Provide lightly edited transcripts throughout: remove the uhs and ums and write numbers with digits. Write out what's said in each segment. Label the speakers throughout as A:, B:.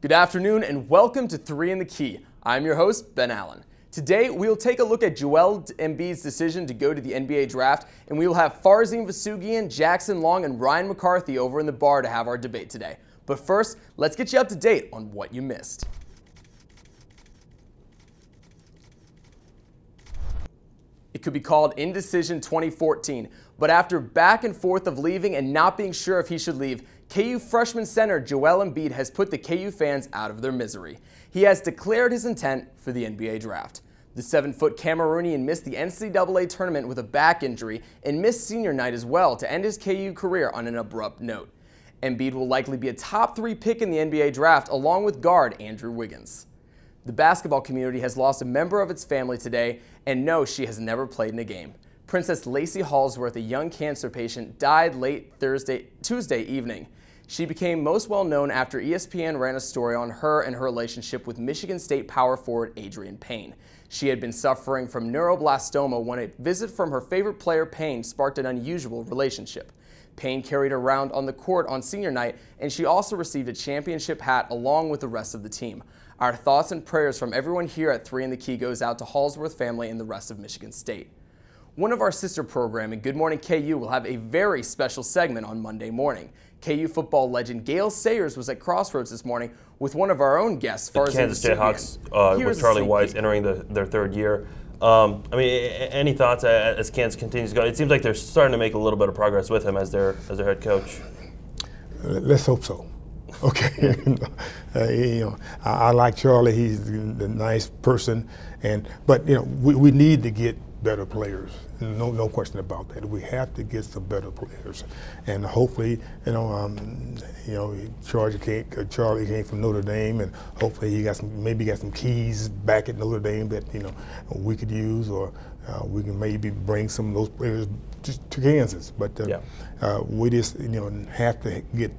A: Good afternoon and welcome to 3 in the Key. I'm your host, Ben Allen. Today, we'll take a look at Joel Embiid's decision to go to the NBA draft, and we will have Farzin, Vousoughian, Jackson Long, and Ryan McCarthy over in the bar to have our debate today. But first, let's get you up to date on what you missed. It could be called Indecision 2014, but after back and forth of leaving and not being sure if he should leave, KU freshman center Joel Embiid has put the KU fans out of their misery. He has declared his intent for the NBA draft. The 7-foot Cameroonian missed the NCAA tournament with a back injury and missed senior night as well to end his KU career on an abrupt note. Embiid will likely be a top 3 pick in the NBA draft along with guard Andrew Wiggins. The basketball community has lost a member of its family today, and no, she has never played in a game. Princess Lacey Hallsworth, a young cancer patient, died late Tuesday evening. She became most well known after ESPN ran a story on her and her relationship with Michigan State power forward Adrian Payne. She had been suffering from neuroblastoma when a visit from her favorite player Payne sparked an unusual relationship. Payne carried her around on the court on senior night, and she also received a championship hat along with the rest of the team. Our thoughts and prayers from everyone here at 3 in the Key goes out to Hallsworth family and the rest of Michigan State. One of our sister programming, Good Morning KU, will have a very special segment on Monday morning. KU football legend Gale Sayers was at Crossroads this morning with one of our own guests, Farzin.
B: The Kansas Jayhawks with Charlie Weiss entering their third year. Any thoughts as Kansas continues to go? It seems like they're starting to make a little bit of progress with him as their head coach.
C: Let's hope so. Okay, I like Charlie. He's a nice person, but we need to get better players. No question about that. We have to get some better players, and hopefully, Charlie came from Notre Dame, and hopefully he got some keys back at Notre Dame that we could use, or we can maybe bring some of those players to Kansas. But we just have to get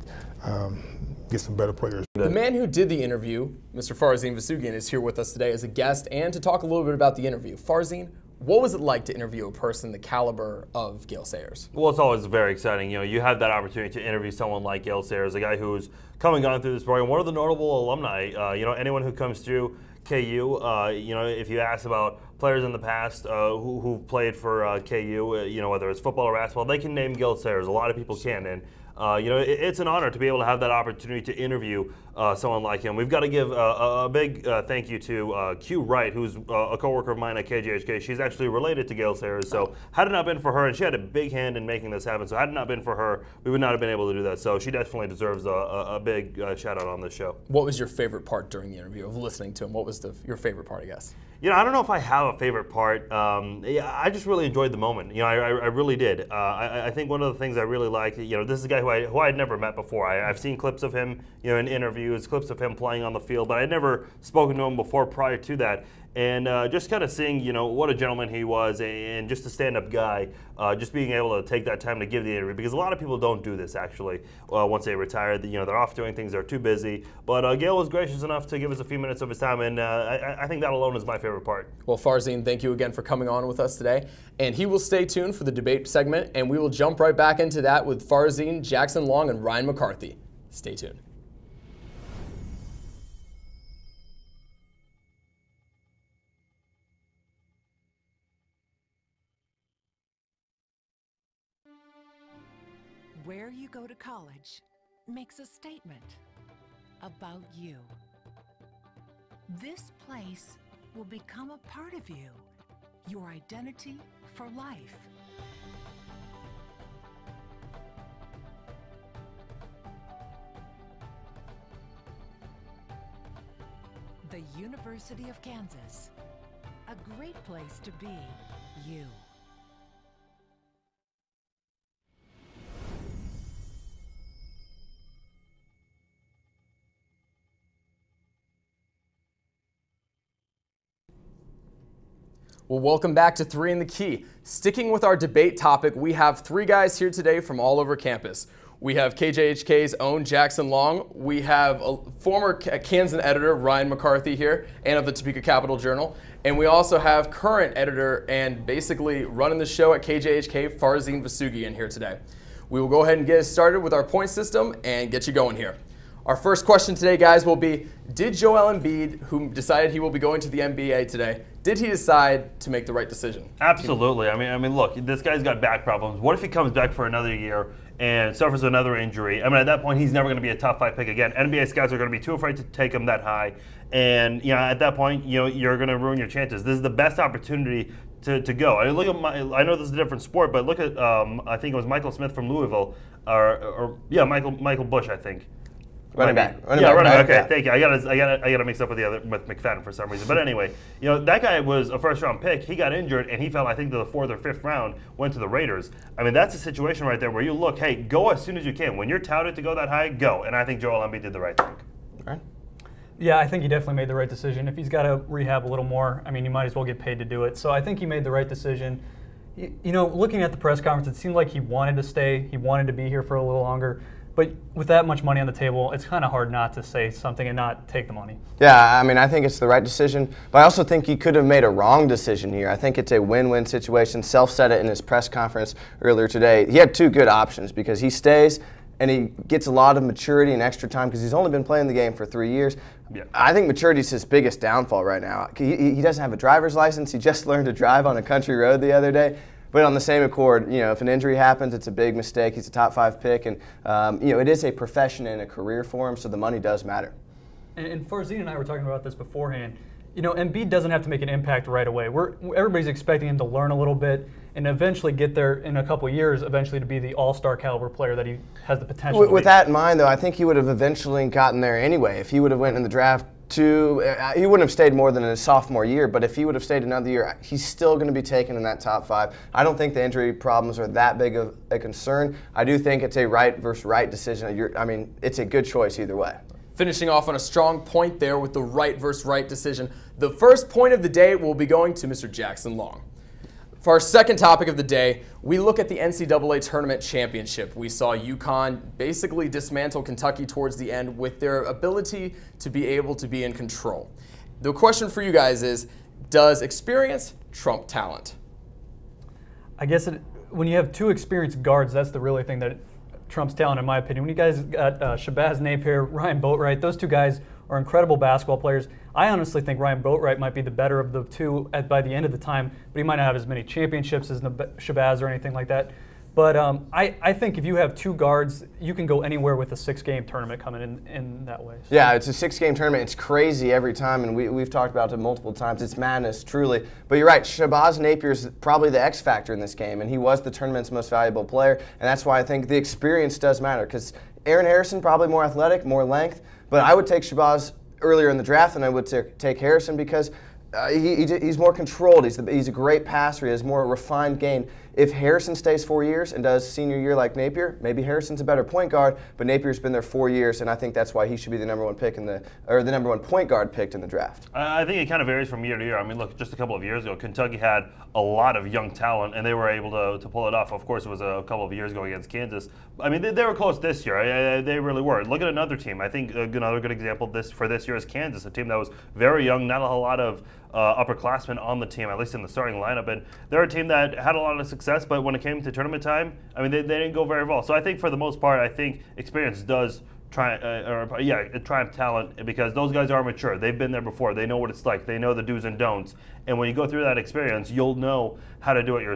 C: some better players.
A: The man who did the interview, Mr. Farzin Vousoughian, is here with us today as a guest and to talk a little bit about the interview. Farzin, what was it like to interview a person the caliber of Gale Sayers?
B: Well, it's always very exciting. You have that opportunity to interview someone like Gale Sayers, a guy who's coming on through this program, one of the notable alumni. Anyone who comes through KU, if you ask about players in the past who played for KU, whether it's football or basketball, they can name Gale Sayers. A lot of people can, and it's an honor to be able to have that opportunity to interview someone like him. We've got to give a big thank you to Q Wright, who's a coworker of mine at KJHK. She's actually related to Gale Sayers, so had it not been for her, and she had a big hand in making this happen, so had it not been for her, we would not have been able to do that. So she definitely deserves a big shout out on this show.
A: What was your favorite part during the interview of listening to him? What was your favorite part, I guess?
B: I don't know if I have a favorite part. I just really enjoyed the moment. I really did. I think one of the things I really liked, this is a guy who I had never met before. I've seen clips of him, in interviews, clips of him playing on the field, but I'd never spoken to him before prior to that. And just kind of seeing, what a gentleman he was, and just a stand-up guy, just being able to take that time to give the interview, because a lot of people don't do this, actually, once they retire. They're off doing things, they're too busy. But Gale was gracious enough to give us a few minutes of his time, and I think that alone is my favorite part.
A: Well, Farzin, thank you again for coming on with us today. And he will stay tuned for the debate segment, and we will jump right back into that with Farzin, Jackson Long, and Ryan McCarthy. Stay tuned.
D: Where you go to college makes a statement about you. This place will become a part of you, your identity for life. The University of Kansas, a great place to be you.
A: Well, welcome back to 3 in the Key. Sticking with our debate topic, we have 3 guys here today from all over campus. We have KJHK's own Jackson Long. We have a former Kansan editor, Ryan McCarthy here, and of the Topeka Capital Journal. And we also have current editor and basically running the show at KJHK, Farzin Vousoughian here today. We will go ahead and get started with our point system and get you going here. Our first question today, guys, will be, did Joel Embiid, who decided he will be going to the NBA today, did he decide to make the right decision?
B: Absolutely. I mean, look, this guy's got back problems. What if he comes back for another year and suffers another injury? I mean, at that point, he's never going to be a top 5 pick again. NBA scouts are going to be too afraid to take him that high. And at that point, you're going to ruin your chances. This is the best opportunity to go. I mean, look at I know this is a different sport, but look at I think it was Michael Smith from Louisville, Michael Bush, I think.
E: Running back.
B: Running back. Okay, thank you. I got mixed up with with McFadden for some reason. But anyway, that guy was a first-round pick. He got injured, and he fell, I think, to the 4th or 5th round. Went to the Raiders. I mean, that's a situation right there where you look, hey, go as soon as you can. When you're touted to go that high, go. And I think Joel Embiid did the right thing.
E: Right.
F: Yeah, I think he definitely made the right decision. If he's got to rehab a little more, I mean, you might as well get paid to do it. So I think he made the right decision. Looking at the press conference, it seemed like he wanted to stay. He wanted to be here for a little longer. But with that much money on the table, it's kind of hard not to say something and not take the money.
E: Yeah, I mean, I think it's the right decision, but I also think he could have made a wrong decision here. I think it's a win-win situation. Self said it in his press conference earlier today. He had 2 good options because he stays and he gets a lot of maturity and extra time because he's only been playing the game for 3 years. Yeah. I think maturity is his biggest downfall right now. He doesn't have a driver's license. He just learned to drive on a country road the other day. But on the same accord, if an injury happens, it's a big mistake. He's a top 5 pick, and it is a profession and a career for him, so the money does matter.
F: And Farzin and I were talking about this beforehand. Embiid doesn't have to make an impact right away. Everybody's expecting him to learn a little bit and eventually get there in a couple of years, eventually to be the all-star caliber player that he has the potential to be.
E: With that in mind, though, I think he would have eventually gotten there anyway. If he would have went in the draft he wouldn't have stayed more than his sophomore year, but if he would have stayed another year, he's still going to be taken in that top 5. I don't think the injury problems are that big of a concern. I do think it's a right versus right decision. I mean, it's a good choice either way.
A: Finishing off on a strong point there with the right versus right decision. The first point of the day will be going to Mr. Jackson Long. For our second topic of the day, we look at the NCAA Tournament Championship. We saw UConn basically dismantle Kentucky towards the end with their ability to be able to be in control. The question for you guys is, does experience trump talent?
F: I guess when you have 2 experienced guards, that's the really thing that trumps talent, in my opinion. When you guys got Shabazz Napier, Ryan Boatwright, those 2 guys are incredible basketball players. I honestly think Ryan Boatwright might be the better of the 2 by the end of the time, but he might not have as many championships as Shabazz or anything like that. But I think if you have 2 guards, you can go anywhere with a 6-game tournament coming in that way. So.
E: Yeah, it's a 6-game tournament. It's crazy every time, and we've talked about it multiple times. It's madness, truly. But you're right, Shabazz Napier is probably the X factor in this game, and he was the tournament's most valuable player, and that's why I think the experience does matter, because Aaron Harrison, probably more athletic, more length, but I would take Shabazz earlier in the draft than I would take Harrison because he's more controlled. He's a great passer. He has more refined game. If Harrison stays 4 years and does senior year like Napier, maybe Harrison's a better point guard, but Napier's been there 4 years, and I think that's why he should be the number 1 pick the number 1 point guard picked in the draft.
B: I think it kind of varies from year to year. I mean, look, just a couple of years ago, Kentucky had a lot of young talent, and they were able to pull it off. Of course, it was a couple of years ago against Kansas. I mean, they were close this year. They really were. Look at another team. I think another good example for this year is Kansas, a team that was very young, not a whole lot of upperclassmen on the team, at least in the starting lineup. And they're a team that had a lot of success, but when it came to tournament time, I mean, they didn't go very well. So I think for the most part, I think experience does triumph talent because those guys are mature. They've been there before. They know what it's like. They know the do's and don'ts. And when you go through that experience, you'll know how to do it in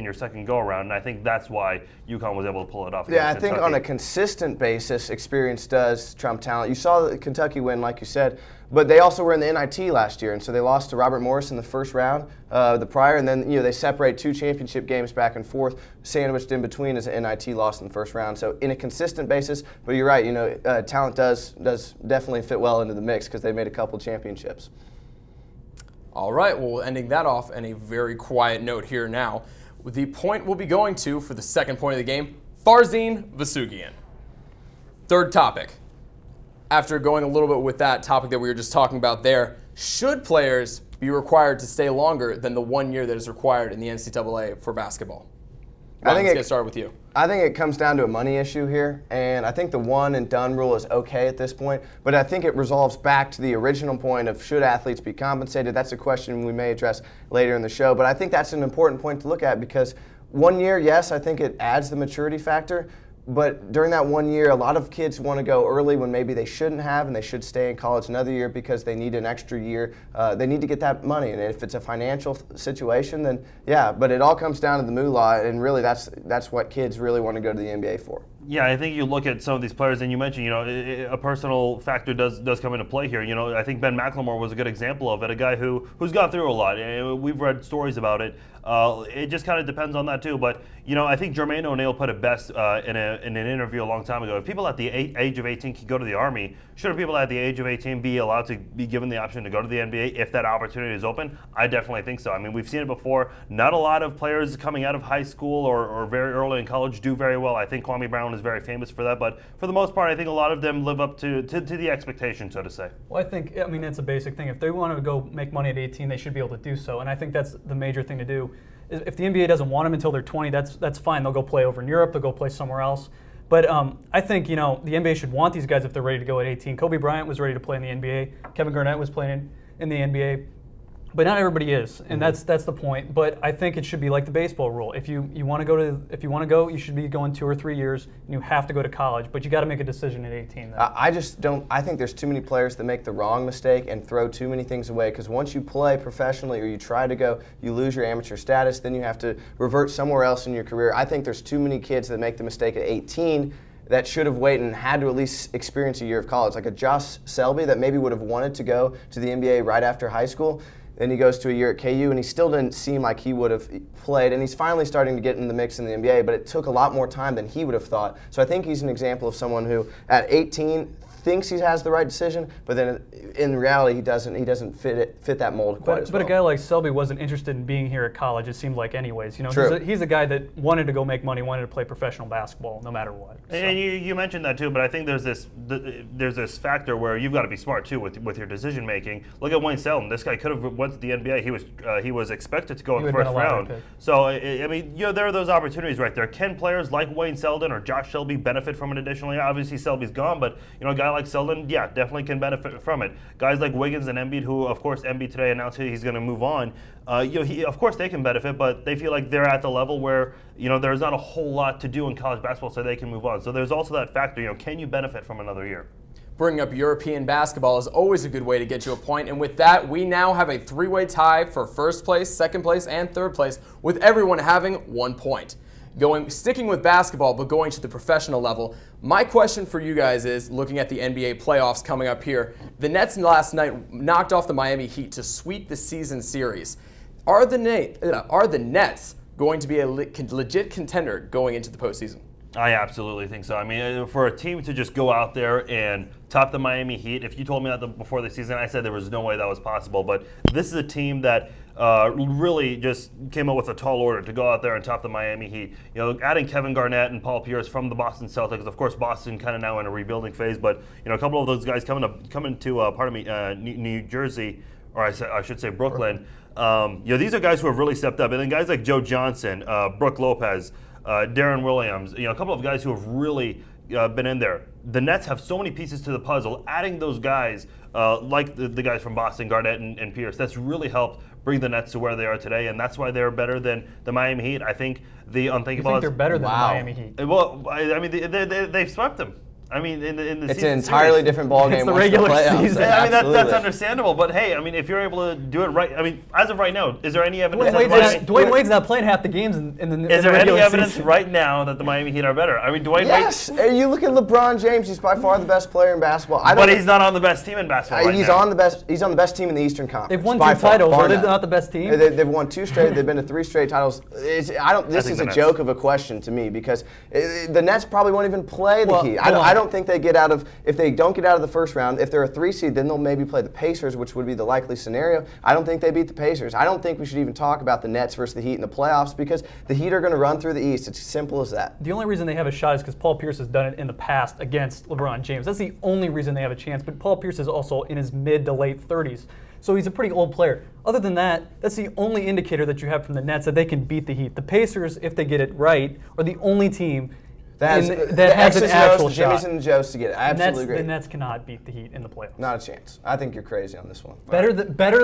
B: your second go around. And I think that's why UConn was able to pull it off.
E: Yeah, I think on a consistent basis, experience does trump talent. You saw Kentucky win, like you said, but they also were in the NIT last year, and so they lost to Robert Morris in the first round, the prior, and then they separate 2 championship games back and forth, sandwiched in between as an NIT loss in the first round. So in a consistent basis, but you're right, talent does definitely fit well into the mix because they made a couple championships.
A: All right, well, ending that off on a very quiet note here now. The point we'll be going to for the second point of the game, Farzin Vousoughian. Third topic. After going a little bit with that topic that we were just talking about there, should players be required to stay longer than the 1 year that is required in the NCAA for basketball? Let's get started with you.
E: I think it comes down to a money issue here, and I think the one and done rule is okay at this point, but I think it resolves back to the original point of should athletes be compensated. That's a question we may address later in the show, but I think that's an important point to look at because 1 year, yes, I think it adds the maturity factor, But during that 1 year, a lot of kids want to go early when maybe they shouldn't have, and they should stay in college another year because they need an extra year. They need to get that money, and if it's a financial situation, then yeah. But it all comes down to the moolah, and really that's what kids really want to go to the NBA for.
B: Yeah, I think you look at some of these players, and you mentioned, a personal factor does come into play here. I think Ben McLemore was a good example of it, a guy who's gone through a lot. We've read stories about it. It just kind of depends on that too. But I think Jermaine O'Neal put it best in an interview a long time ago. If people at the age of 18 can go to the Army, shouldn't people at the age of 18 be allowed to be given the option to go to the NBA if that opportunity is open? I definitely think so. I mean, we've seen it before. Not a lot of players coming out of high school or very early in college do very well. I think Kwame Brown is very famous for that. But for the most part, I think a lot of them live up to the expectation, so to say.
F: Well, I mean, it's a basic thing. If they want to go make money at 18, they should be able to do so. And I think that's the major thing to do. If the NBA doesn't want them until they're 20, that's fine. They'll go play over in Europe. They'll go play somewhere else. But I think the NBA should want these guys if they're ready to go at 18. Kobe Bryant was ready to play in the NBA. Kevin Garnett was playing in the NBA. But not everybody is, and that's the point. But I think it should be like the baseball rule. If you want to go, you should be going 2 or 3 years, and you have to go to college. But you got to make a decision at 18.
E: I just don't. I think there's too many players that make the wrong mistake and throw too many things away. Because once you play professionally or you try to go, you lose your amateur status. Then you have to revert somewhere else in your career. I think there's too many kids that make the mistake at 18 that should have waited and had to at least experience a year of college, like a Josh Selby that maybe would have wanted to go to the NBA right after high school. Then he goes to a year at KU, and he still didn't seem like he would have played. And he's finally starting to get in the mix in the NBA, but it took a lot more time than he would have thought. So I think he's an example of someone who, at 18, thinks he has the right decision, but then in reality he doesn't fit that mold quite as well.
F: But a guy like Selby wasn't interested in being here at college, it seemed like anyways.
E: True.
F: He's a guy that wanted to go make money, wanted to play professional basketball no matter what. So.
B: And you mentioned that too, but I think there's this factor where you've got to be smart too with your decision making. Look at Wayne Selden. This guy could have went to the NBA. He was expected to go in the first round. So I mean, there are those opportunities right there. Can players like Wayne Selden or Josh Selby benefit from it additionally? Obviously Selby's gone, but a guy like Selden, yeah, definitely can benefit from it. Guys like Wiggins and Embiid, who of course Embiid today announced he's going to move on. Of course they can benefit, but they feel like they're at the level where there's not a whole lot to do in college basketball, so they can move on. So there's also that factor. Can you benefit from another year?
A: Bringing up European basketball is always a good way to get you a point, and with that, we now have a 3-way tie for first place, second place, and third place, with everyone having 1 point. Sticking with basketball, but going to the professional level, my question for you guys is, looking at the NBA playoffs coming up here, the Nets last night knocked off the Miami Heat to sweep the season series. Are the Nets going to be a legit contender going into the postseason?
B: I absolutely think so. I mean, for a team to just go out there and top the Miami Heat, if you told me that before the season, I said there was no way that was possible. But this is a team that really just came up with a tall order to go out there and top the Miami Heat. Adding Kevin Garnett and Paul Pierce from the Boston Celtics. Of course, Boston kind of now in a rebuilding phase, but a couple of those guys coming to New Jersey, or I should say Brooklyn. These are guys who have really stepped up, and then guys like Joe Johnson, Brook Lopez, Darren Williams, a couple of guys who have really been in there. The Nets have so many pieces to the puzzle. Adding those guys, like the guys from Boston, Garnett and Pierce, that's really helped bring the Nets to where they are today, and that's why they're better than the Miami Heat. I think the unthinkable.
F: You think they're better than the Miami Heat?
B: Well, I mean, they've swept them. I mean, in the
E: it's an entirely different ballgame.
F: It's the regular season.
B: I mean, that's understandable. But hey, I mean, if you're able to do it right, I mean, as of right now, is there any evidence?
F: Dwayne Wade's not playing half the games in the
B: Is there any evidence
F: season
B: right now that the Miami Heat are better? I mean, Dwayne Wade.
E: Yes, you look at LeBron James. He's by far the best player in basketball.
B: But he's not on the best team in basketball.
E: He's on the best. He's on the best team in the Eastern Conference.
F: They've won 2 titles. Are they not the best team?
E: They've won 2 straight. They've been to 3 straight titles. This is a joke of a question to me because the Nets probably won't even play the Heat. I don't think they get out of if they don't get out of the first round. If they're a 3 seed, then they'll maybe play the Pacers, which would be the likely scenario. I don't think they beat the Pacers. I don't think we should even talk about the Nets versus the Heat in the playoffs because the Heat are going to run through the East. It's as simple as that.
F: The only reason they have a shot is because Paul Pierce has done it in the past against LeBron James. That's the only reason they have a chance. But Paul Pierce is also in his mid to late 30s. So he's a pretty old player. Other than that, that's the only indicator that you have from the Nets that they can beat the Heat. The Pacers, if they get it right, are the only team that has an actual shot.
E: Jimmy's and the Joes to get it. I absolutely agree.
F: The Nets cannot beat the Heat in the playoffs.
E: Not a chance. I think you're crazy on this one.
F: Better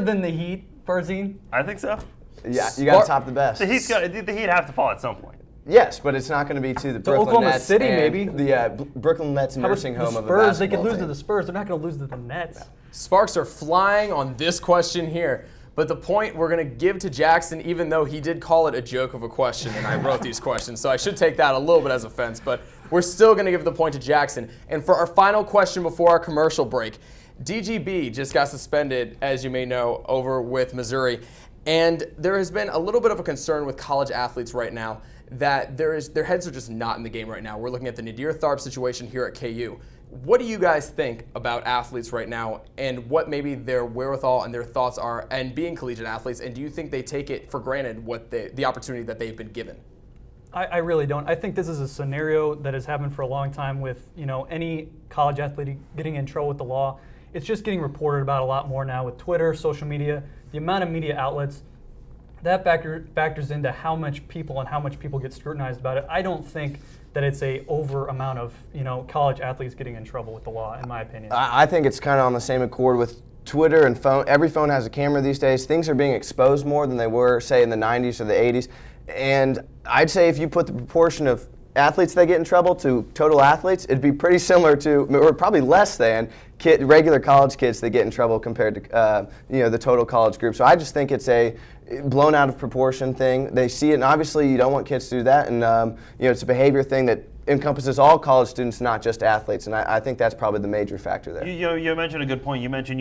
F: than the Heat, Farzin?
B: I think so.
E: Yeah, you got to top the best.
B: The Heat have to fall at some point.
E: Yes, but it's not going to be to the Brooklyn
F: Oklahoma
E: Nets
F: City,
E: and
F: maybe.
E: the Brooklyn Nets
F: How about
E: nursing home
F: the
E: of a
F: Spurs? They
E: basketball
F: could lose to
E: team.
F: the Spurs. They're not going to lose to the Nets.
A: Sparks are flying on this question here. But the point we're going to give to Jackson, even though he did call it a joke of a question, and I wrote these questions, so I should take that a little bit as offense, but we're still going to give the point to Jackson. And for our final question before our commercial break, DGB just got suspended, as you may know, over with Missouri. And there has been a little bit of a concern with college athletes right now that their heads are just not in the game right now. We're looking at the Nadir Tharp situation here at KU. What do you guys think about athletes right now and what maybe their wherewithal and their thoughts are and being collegiate athletes, and do you think they take it for granted what the opportunity that they've been given?
F: I really don't. I think this is a scenario that has happened for a long time with any college athlete getting in trouble with the law. It's just getting reported about a lot more now with Twitter, social media, the amount of media outlets. That factors into how much people get scrutinized about it. I don't think that it's a over amount of college athletes getting in trouble with the law, in my opinion.
E: I think it's kind of on the same accord with Twitter and phone. Every phone has a camera these days. Things are being exposed more than they were, say, in the 90s or the 80s. And I'd say if you put the proportion of athletes that get in trouble to total athletes, it'd be pretty similar to, or probably less than, regular college kids that get in trouble compared to the total college group. So I just think it's a blown out of proportion thing. They see it, and obviously you don't want kids to do that. And it's a behavior thing that encompasses all college students, not just athletes. And I think that's probably the major factor there.
B: You mentioned a good point. You mentioned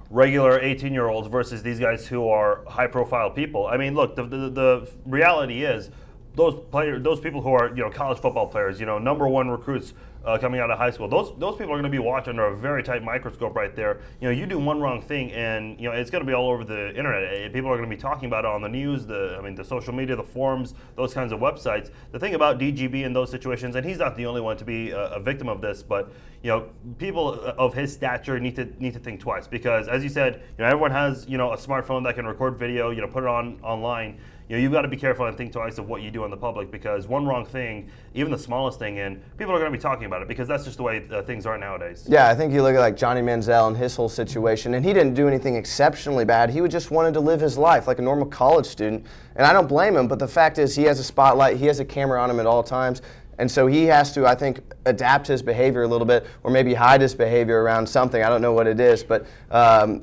B: regular 18-year-olds versus these guys who are high-profile people. I mean, look, the reality is those people who are college football players, #1 recruits coming out of high school, those people are going to be watched under a very tight microscope right there. You do one wrong thing, and it's going to be all over the internet. People are going to be talking about it on the news, the social media, the forums, those kinds of websites. The thing about DGB in those situations, and he's not the only one to be a victim of this, but people of his stature need to think twice, because as you said, everyone has a smartphone that can record video, put it online. You've got to be careful and think twice of what you do in the public, because one wrong thing, even the smallest thing, and people are going to be talking about it, because that's just the way things are nowadays.
E: Yeah, I think you look at like Johnny Manziel and his whole situation, and he didn't do anything exceptionally bad. He just wanted to live his life like a normal college student, and I don't blame him, but the fact is he has a spotlight, he has a camera on him at all times, and so he has to, I think, adapt his behavior a little bit, or maybe hide his behavior around something. I don't know what it is, but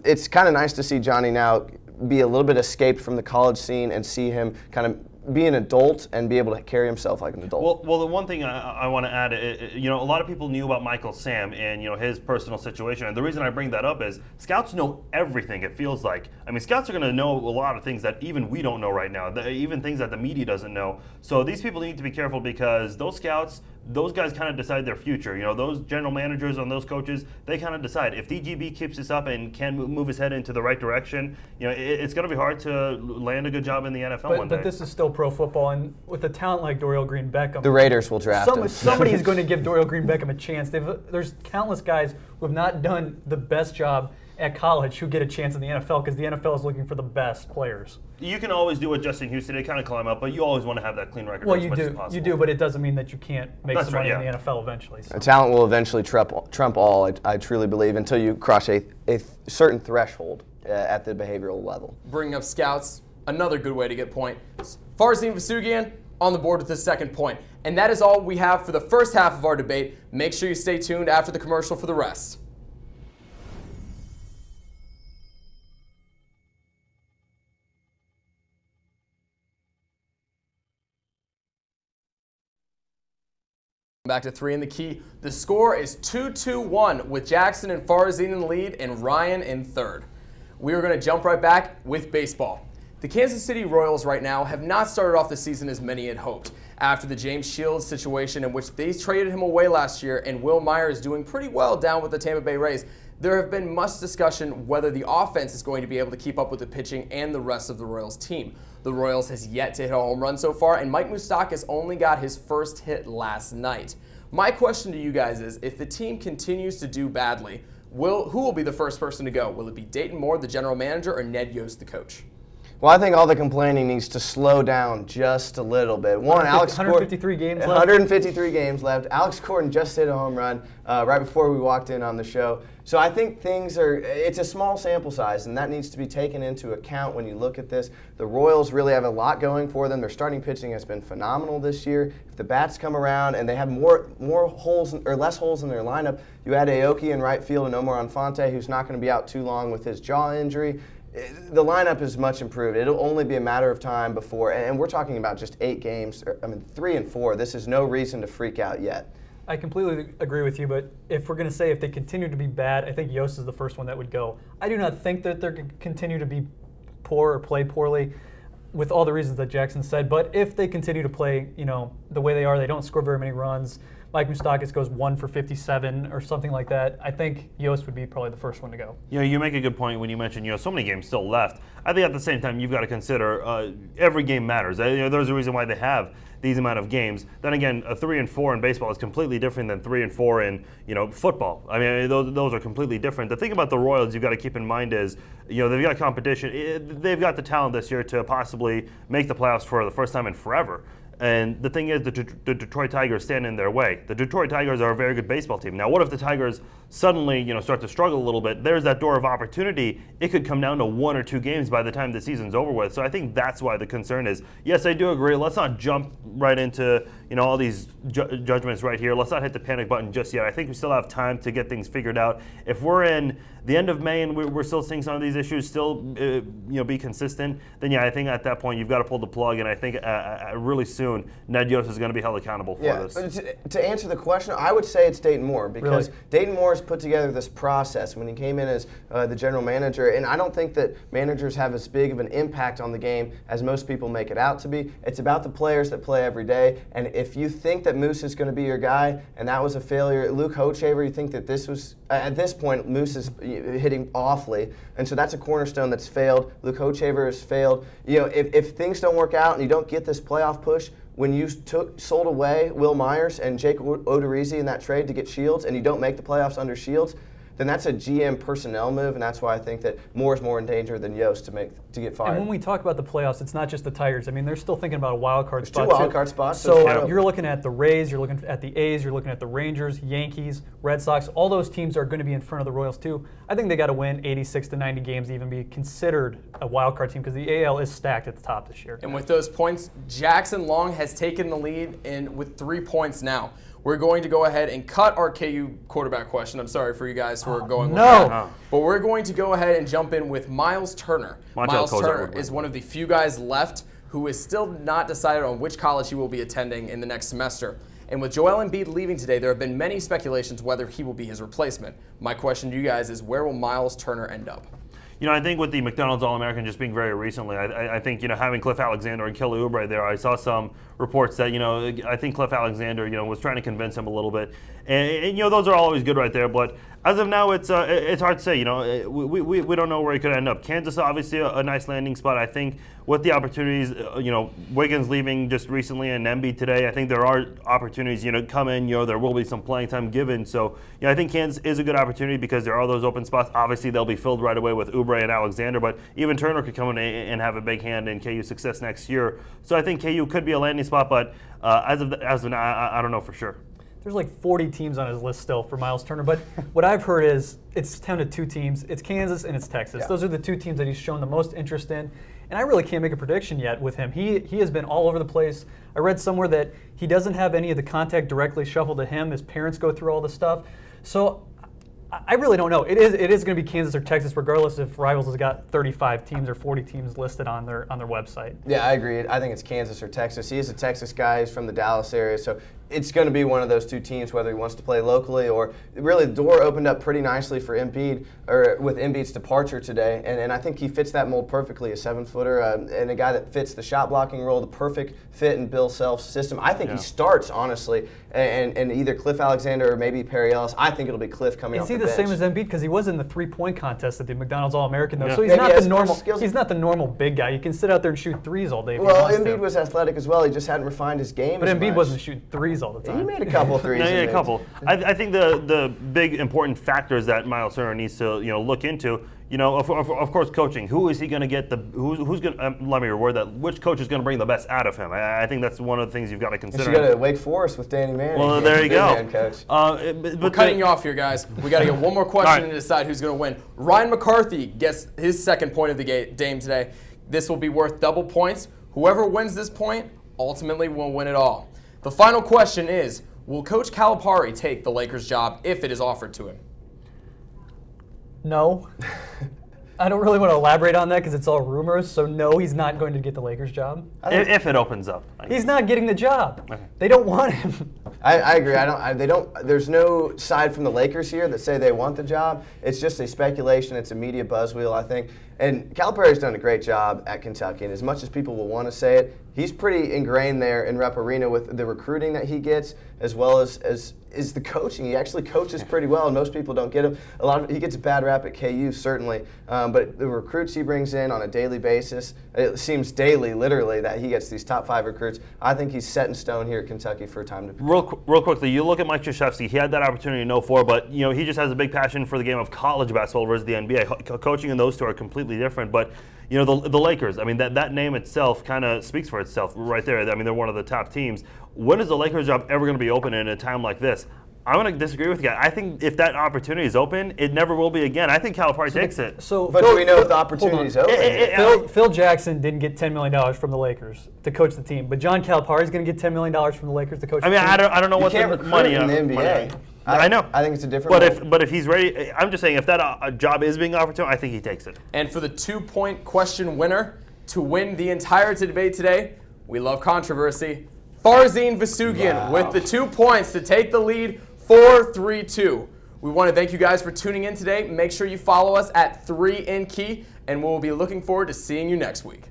E: it's kind of nice to see Johnny now be a little bit escaped from the college scene and see him kind of be an adult and be able to carry himself like an adult.
B: Well, the one thing I want to add, a lot of people knew about Michael Sam and his personal situation, and the reason I bring that up is scouts know everything. It feels like, scouts are going to know a lot of things that even we don't know right now, even things that the media doesn't know. So these people need to be careful, because those scouts, those guys kind of decide their future. Those general managers and those coaches, they kind of decide. If DGB keeps this up and can move his head into the right direction, it's going to be hard to land a good job in the NFL one day.
F: But this is still pro football, and with a talent like Dorial Green-Beckham,
E: the Raiders will draft him.
F: Somebody's going to give Dorial Green-Beckham a chance. There's countless guys who have not done the best job at college who get a chance in the NFL, because the NFL is looking for the best players.
B: You can always do what Justin Houston did, kind of climb up, but you always want to have that clean record as much as possible.
F: You do, but it doesn't mean that you can't make some money in the NFL eventually. So.
E: Talent will eventually trump all, I truly believe, until you cross a certain threshold at the behavioral level.
A: Bringing up scouts, another good way to get points. Farzin Vousoughian on the board with his second point. And that is all we have for the first half of our debate. Make sure you stay tuned after the commercial for the rest. Back to 3 in the Key. The score is 2-2-1 with Jackson and Farzin in the lead and Ryan in third. We are going to jump right back with baseball. The Kansas City Royals right now have not started off the season as many had hoped. After the James Shields situation, in which they traded him away last year, and Will Myers doing pretty well down with the Tampa Bay Rays, there have been much discussion whether the offense is going to be able to keep up with the pitching and the rest of the Royals team. The Royals has yet to hit a home run so far, and Mike Moustakas only got his first hit last night. My question to you guys is, if the team continues to do badly, who will be the first person to go? Will it be Dayton Moore, the general manager, or Ned Yost, the coach?
E: Well, I think all the complaining needs to slow down just a little bit.
F: 153 games left.
E: 153 games left. Alex Gordon just hit a home run right before we walked in on the show. So I think it's a small sample size, and that needs to be taken into account when you look at this. The Royals really have a lot going for them. Their starting pitching has been phenomenal this year. If the bats come around and they have more holes or less holes in their lineup, you add Aoki in right field and Omar Infante, who's not going to be out too long with his jaw injury. The lineup is much improved. It'll only be a matter of time before, and we're talking about just 8 games. 3 and 4. This is no reason to freak out yet.
F: I completely agree with you, but if we're going to say if they continue to be bad, I think Yost is the first one that would go. I do not think that they're going to continue to be poor or play poorly with all the reasons that Jackson said, but if they continue to play, the way they are, they don't score very many runs, Mike Moustakas goes 1 for 57 or something like that, I think Yost would be probably the first one to go.
B: You make a good point when you mention, so many games still left. I think at the same time, you've got to consider every game matters. There's a reason why they have these amount of games. Then again, a 3 and 4 in baseball is completely different than 3 and 4 in football. I mean, those are completely different. The thing about the Royals you've got to keep in mind is they've got competition. They've got the talent this year to possibly make the playoffs for the first time in forever. And the thing is, the Detroit Tigers stand in their way. The Detroit Tigers are a very good baseball team. Now, what if the Tigers suddenly, start to struggle a little bit? There's that door of opportunity. It could come down to 1 or 2 games by the time the season's over with. So I think that's why the concern is. Yes, I do agree. Let's not jump right into all these judgments right here. Let's not hit the panic button just yet. I think we still have time to get things figured out. If we're in the end of May and we're still seeing some of these issues still be consistent, then yeah, I think at that point you've got to pull the plug. And I think really soon Ned Yost is going to be held accountable for this.
E: But to answer the question, I would say it's Dayton Moore, because Dayton Moore has put together this process when he came in as the general manager, and I don't think that managers have as big of an impact on the game as most people make it out to be. It's about the players that play every day, and if you think that Moose is going to be your guy and that was a failure, Luke Hochevar, you think that this was, at this point, Moose is hitting awfully, and so that's a cornerstone that's failed. Luke Hochevar has failed. If things don't work out and you don't get this playoff push, when you sold away Will Myers and Jake Odorizzi in that trade to get Shields, and you don't make the playoffs under Shields, then that's a GM personnel move, and that's why I think that Moore is more in danger than Yost to get fired.
F: And when we talk about the playoffs, it's not just the Tigers. I mean, they're still thinking about a wild card spot.
E: 2 wild card spots.
F: So you're looking at the Rays, you're looking at the A's, you're looking at the Rangers, Yankees, Red Sox. All those teams are going to be in front of the Royals too. I think they got to win 86 to 90 games to even be considered a wild card team, because the AL is stacked at the top this year.
A: And with those points, Jackson Long has taken the lead with 3 points now. We're going to go ahead and cut our KU quarterback question. I'm sorry for you guys who are going with that. But we're going to go ahead and jump in with Myles Turner. Myles Turner is one of the few guys left who is still not decided on which college he will be attending in the next semester. And with Joel Embiid leaving today, there have been many speculations whether he will be his replacement. My question to you guys is, where will Myles Turner end up?
B: I think with the McDonald's All-American just being very recently, I think, having Cliff Alexander and Kelly Oubre there, I saw some reports that, I think Cliff Alexander, was trying to convince him a little bit. And those are always good right there. But as of now, it's hard to say. We don't know where he could end up. Kansas, obviously, a nice landing spot. I think with the opportunities, Wiggins leaving just recently and Embiid today, I think there are opportunities, come in. There will be some playing time given. So, I think Kansas is a good opportunity because there are those open spots. Obviously, they'll be filled right away with Oubre and Alexander, but even Turner could come in and have a big hand in KU's success next year. So I think KU could be a landing spot, but as of now, I don't know for sure.
F: There's like 40 teams on his list still for Myles Turner, but what I've heard is it's down to 2 teams. It's Kansas and it's Texas. Yeah. Those are the 2 teams that he's shown the most interest in, and I really can't make a prediction yet with him. He has been all over the place. I read somewhere that he doesn't have any of the contact directly shuffled to him. His parents go through all the stuff. So I really don't know. It is going to be Kansas or Texas, regardless if Rivals has got 35 teams or 40 teams listed on their website.
E: Yeah, I agree. I think it's Kansas or Texas. He is a Texas guy. He's from the Dallas area, so it's going to be one of those 2 teams, whether he wants to play locally or really the door opened up pretty nicely for Embiid, or with Embiid's departure today, and I think he fits that mold perfectly, a 7-footer and a guy that fits the shot blocking role, the perfect fit in Bill Self's system. I think he starts, honestly, and either Cliff Alexander or maybe Perry Ellis. I think it'll be Cliff coming off the bench.
F: Is he the same as Embiid? Because he was in the 3-point contest at the McDonald's All-American, though, so he's not the normal. He's not the normal big guy. You can sit out there and shoot threes all day.
E: Well, Embiid was athletic as well. He just hadn't refined his game.
F: But Embiid wasn't shooting threes threes all the time.
E: He made a couple threes.
B: No, yeah, a couple. I think the big important factors that Myles Turner needs to look into. Of course, coaching. Who is he going to get who's going to, let me reword that, which coach is going to bring the best out of him? I think that's one of the things you've got to consider.
E: You go to Wake Forest with Danny Manning.
B: Well, there you go.
E: Coach.
A: We're cutting you off here, guys. We got to get one more question and decide who's going to win. Ryan McCarthy gets his second point of the game today. This will be worth double points. Whoever wins this point ultimately will win it all. The final question is, will Coach Calipari take the Lakers job if it is offered to him?
F: No. I don't really want to elaborate on that because it's all rumors. So no, he's not going to get the Lakers job.
B: If it opens up.
F: He's not getting the job. Okay. They don't want him.
E: I agree. They don't. There's no side from the Lakers here that say they want the job. It's just a speculation. It's a media buzzwheel, I think. And Calipari's done a great job at Kentucky. And as much as people will want to say it, he's pretty ingrained there in Rep Arena with the recruiting that he gets, as well as the coaching. He actually coaches pretty well, and most people don't get him. He gets a bad rap at KU, certainly. But the recruits he brings in on a daily basis, it seems daily, literally, that he gets these top 5 recruits. I think he's set in stone here at Kentucky for a time to come.
B: Real quickly, you look at Mike Krzyzewski. He had that opportunity in 04, but he just has a big passion for the game of college basketball versus the NBA. Coaching and those two are completely different, but the Lakers, I mean, that name itself kind of speaks for itself right there. I mean, they're one of the top teams. When is the Lakers job ever going to be open in a time like this? I'm going to disagree with you. I think if that opportunity is open, it never will be again. I think Calipari takes it.
E: But do we know if the opportunity is open?
F: Phil Jackson didn't get $10 million from the Lakers to coach the team, but John Calipari is going to get $10 million from the Lakers to coach the team.
B: I don't know what the money
E: in the NBA.
B: I know.
E: I think it's a different.
B: But if he's ready, I'm just saying if that job is being offered to him, I think he takes it.
A: And for the 2-point question winner to win the entire debate today, we love controversy. Farzin Vousoughian with the 2 points to take the lead 4-3-2. We want to thank you guys for tuning in today. Make sure you follow us at 3intheKey, and we'll be looking forward to seeing you next week.